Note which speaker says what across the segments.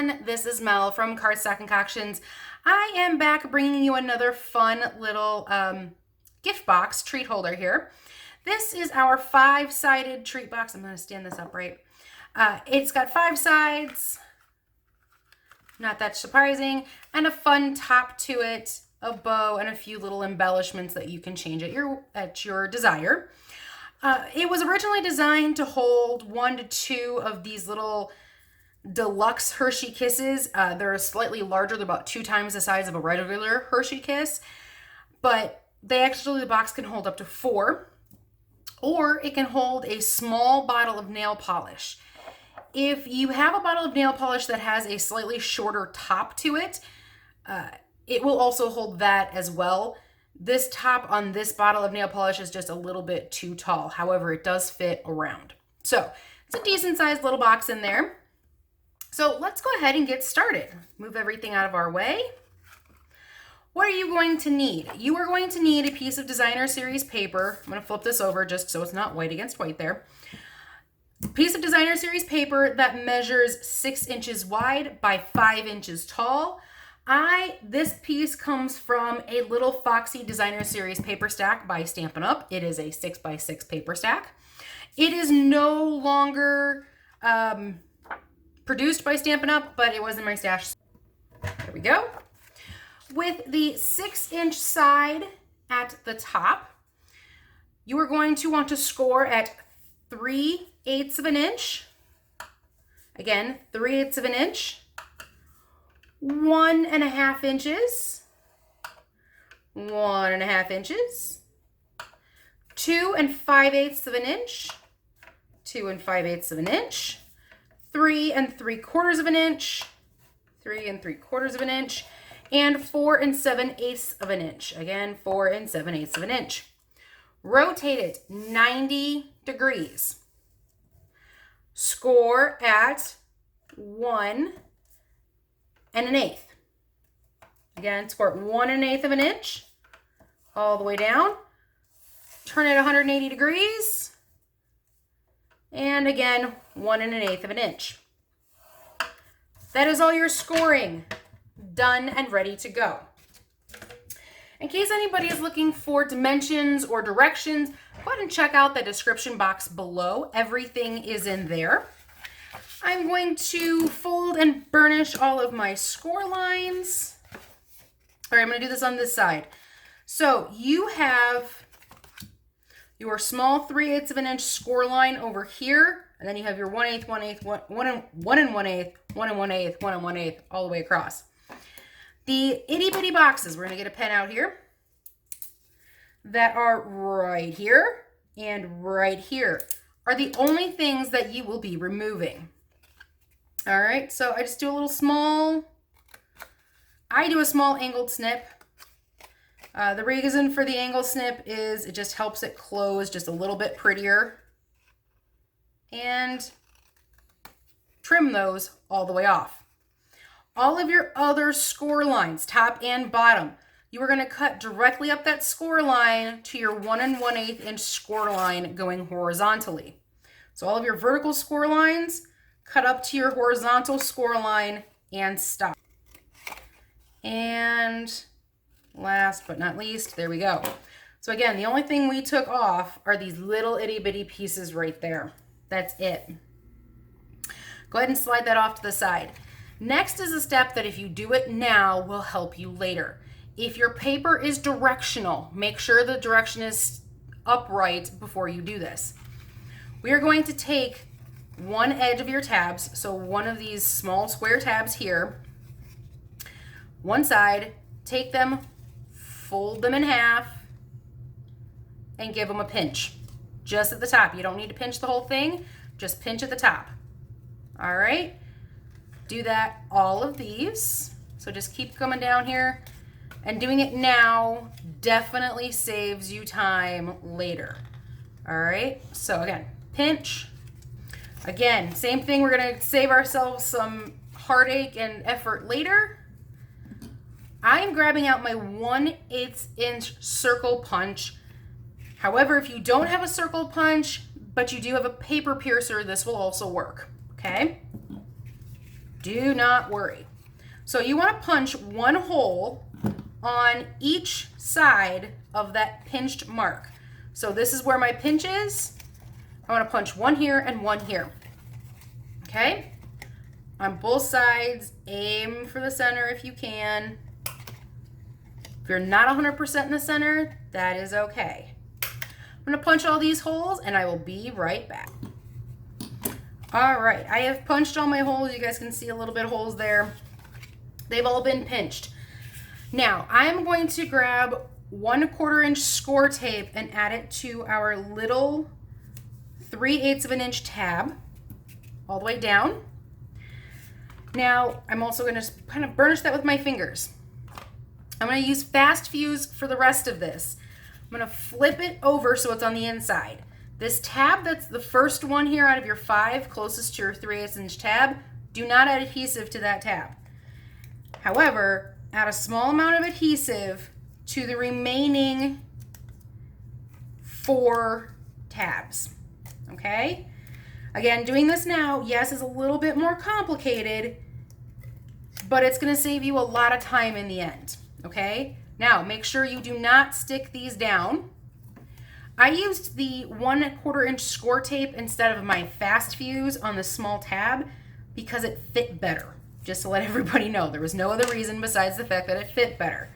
Speaker 1: everyone, this is Mel from Cardstock Concoctions. I am back bringing you another fun little gift box treat holder here. This is our 5-sided treat box. I'm going to stand this up right. It's got 5 sides, not that surprising, and a fun top to it, a bow, and a few little embellishments that you can change at your desire. It was originally designed to hold 1 to 2 of these little deluxe Hershey Kisses. They're slightly larger. They're about 2 times the size of a regular Hershey Kiss, but the box can hold up to 4, or it can hold a small bottle of nail polish. If you have a bottle of nail polish that has a slightly shorter top to it, it will also hold that as well. This top on this bottle of nail polish is just a little bit too tall. However, it does fit around. So it's a decent sized little box in there. So let's go ahead and get started. Move everything out of our way. What are you going to need? You are going to need a piece of designer series paper. I'm going to flip this over just so it's not white against white there. A piece of designer series paper that measures 6 inches wide by 5 inches tall. This piece comes from a little Foxy Designer Series paper stack by Stampin' Up. It is a 6x6 paper stack. It is no longer produced by Stampin' Up, but it was in my stash. There we go. With the 6-inch side at the top, you are going to want to score at 3/8 of an inch. Again, 3/8 of an inch. 1.5 inches, 1.5 inches, 2 5/8 of an inch, 2 5/8 of an inch, 3 3/4 of an inch, 3 3/4 of an inch, and 4 7/8 of an inch. Again, 4 7/8 of an inch. Rotate it 90 degrees. Score at 1 1/8. Again, score at 1 1/8 of an inch all the way down. Turn it 180 degrees. And again, 1 1/8 of an inch. That is all your scoring done and ready to go. In case anybody is looking for dimensions or directions, go ahead and check out the description box below. Everything is in there. I'm going to fold and burnish all of my score lines. All right, I'm going to do this on this side. So you have your small 3/8 of an inch score line over here, and then you have your 1/8, 1/8, 1 1/8, 1 1/8, 1 1/8, all the way across. The itty bitty boxes, we're going to get a pen out here, that are right here and right here are the only things that you will be removing. All right, so I just do a little small, I do a small angled snip. The reason for the angle snip is it just helps it close just a little bit prettier. And trim those all the way off. All of your other score lines, top and bottom, you are going to cut directly up that score line to your 1 1/8 inch score line going horizontally. So all of your vertical score lines, cut up to your horizontal score line and stop. And last but not least, there we go. So again, the only thing we took off are these little itty bitty pieces right there. That's it. Go ahead and slide that off to the side. Next is a step that if you do it now will help you later. If your paper is directional, make sure the direction is upright before you do this. We are going to take one edge of your tabs, so one of these small square tabs here, one side, take them, fold them in half, and give them a pinch. Just at the top. You don't need to pinch the whole thing, just pinch at the top. All right, do that all of these. So just keep coming down here, and doing it now definitely saves you time later. All right, so again, pinch. Again, same thing, we're gonna save ourselves some heartache and effort later. I am grabbing out my 1/8 inch circle punch. However, if you don't have a circle punch, but you do have a paper piercer, this will also work, okay? Do not worry. So you want to punch one hole on each side of that pinched mark. So this is where my pinch is. I want to punch one here and one here. Okay? On both sides, aim for the center if you can. If you're not 100% in the center, that is okay. I'm going to punch all these holes and I will be right back. All right, I have punched all my holes. You guys can see a little bit of holes there. They've all been pinched. Now, I'm going to grab 1/4 inch score tape and add it to our little 3/8 of an inch tab all the way down. Now, I'm also going to kind of burnish that with my fingers. I'm going to use fast fuse for the rest of this. I'm going to flip it over so it's on the inside. This tab, that's the first one here out of your 5 closest to your 3/8 inch tab, do not add adhesive to that tab. However, add a small amount of adhesive to the remaining 4 tabs, okay? Again, doing this now, yes, is a little bit more complicated, but it's gonna save you a lot of time in the end, okay? Now, make sure you do not stick these down. I used the 1/4 inch score tape instead of my fast fuse on the small tab because it fit better. Just to let everybody know, there was no other reason besides the fact that it fit better.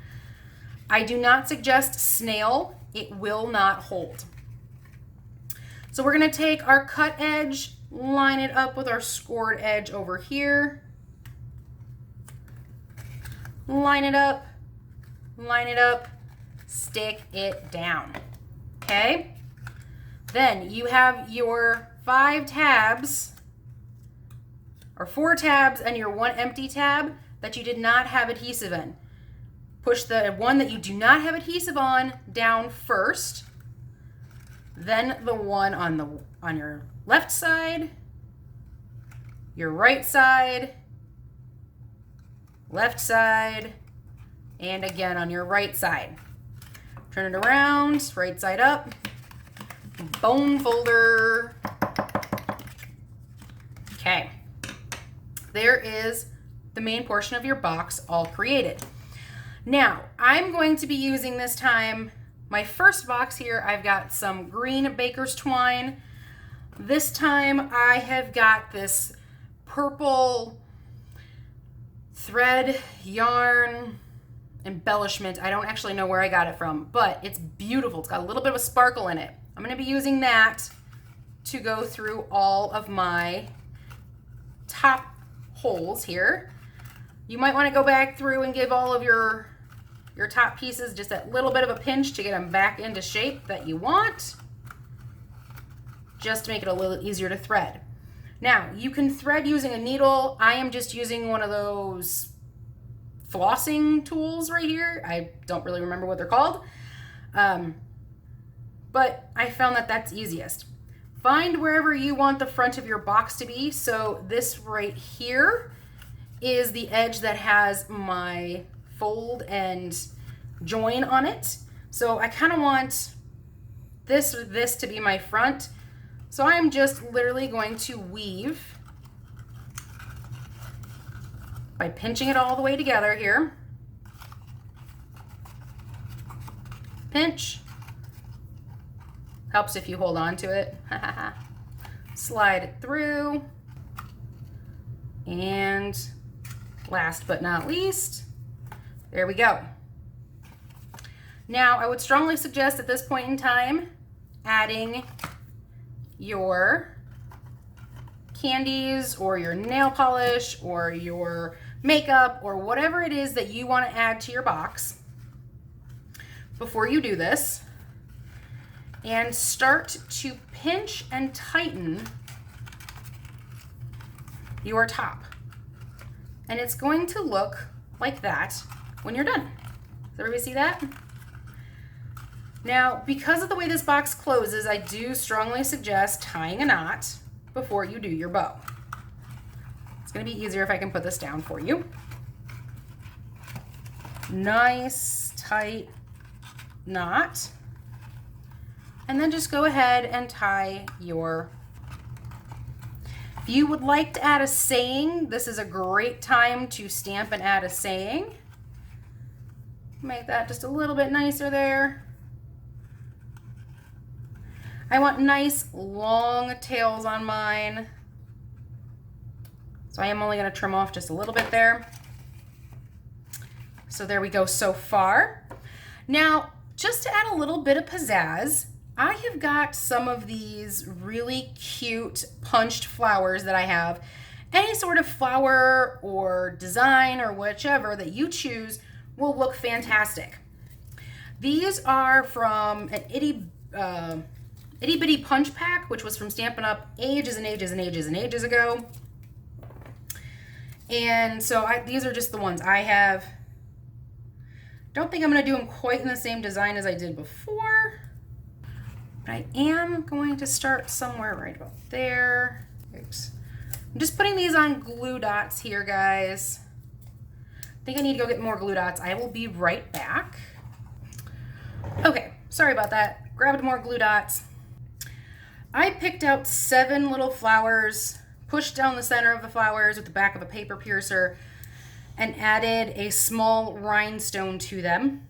Speaker 1: I do not suggest snail. It will not hold. So we're going to take our cut edge, line it up with our scored edge over here. Line it up, stick it down. Okay? Then you have your 5 tabs, or 4 tabs and your 1 empty tab that you did not have adhesive in. Push the one that you do not have adhesive on down first, then the one on your left side, your right side, left side, and again on your right side. Turn it around, right side up, bone folder. Okay. There is the main portion of your box all created. Now, I'm going to be using this time, my first box here, I've got some green baker's twine. This time I have got this purple thread yarn embellishment. I don't actually know where I got it from, but it's beautiful. It's got a little bit of a sparkle in it. I'm going to be using that to go through all of my top holes here. You might want to go back through and give all of your top pieces just that little bit of a pinch to get them back into shape that you want, just to make it a little easier to thread. Now, you can thread using a needle. I am just using one of those flossing tools right here. I don't really remember what they're called, but I found that that's easiest. Find wherever you want the front of your box to be. So this right here is the edge that has my fold and join on it. So I kind of want this to be my front. So I'm just literally going to weave by pinching it all the way together here. Pinch. Helps if you hold on to it. Slide it through. And last but not least, there we go. Now, I would strongly suggest at this point in time adding your candies or your nail polish or your makeup or whatever it is that you want to add to your box before you do this, and start to pinch and tighten your top. And it's going to look like that when you're done. Does everybody see that? Now, because of the way this box closes, I do strongly suggest tying a knot before you do your bow. It's going to be easier if I can put this down for you. Nice, tight knot. And then just go ahead and tie your If you would like to add a saying, this is a great time to stamp and add a saying. Make that just a little bit nicer there. I want nice long tails on mine. So I am only going to trim off just a little bit there. So there we go so far. Now, just to add a little bit of pizzazz, I have got some of these really cute punched flowers that I have. Any sort of flower or design or whichever that you choose will look fantastic. These are from an itty bitty punch pack, which was from Stampin' Up! Ages and ages and ages and ages ago. And so these are just the ones I have. Don't think I'm going to do them quite in the same design as I did before. But I am going to start somewhere right about there. Oops. I'm just putting these on glue dots here, guys. I think I need to go get more glue dots. I will be right back. Okay, sorry about that. Grabbed more glue dots. I picked out 7 little flowers, pushed down the center of the flowers with the back of a paper piercer, and added a small rhinestone to them.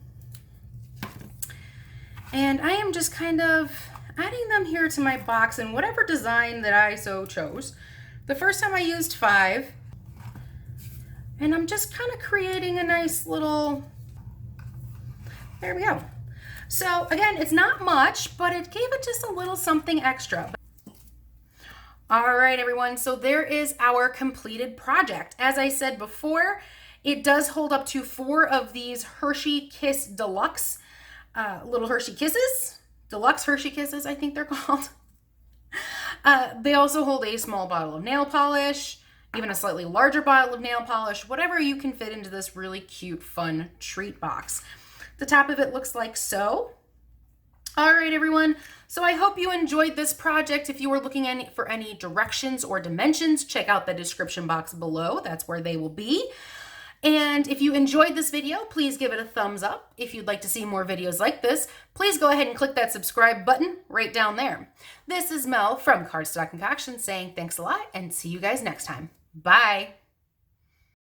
Speaker 1: And I am just kind of adding them here to my box in whatever design that I so chose. The first time I used 5, and I'm just kind of creating a nice little, there we go. So again, it's not much, but it gave it just a little something extra. All right, everyone, so there is our completed project. As I said before, it does hold up to 4 of these Hershey Kiss Deluxe little Hershey Kisses. Deluxe Hershey Kisses, I think they're called. They also hold a small bottle of nail polish, even a slightly larger bottle of nail polish, whatever you can fit into this really cute, fun treat box. The top of it looks like so. All right, everyone. So I hope you enjoyed this project. If you were looking for any directions or dimensions, check out the description box below. That's where they will be. And if you enjoyed this video, please give it a thumbs up. If you'd like to see more videos like this, please go ahead and click that subscribe button right down there. This is Mel from Cardstock Concoctions saying thanks a lot and see you guys next time. Bye.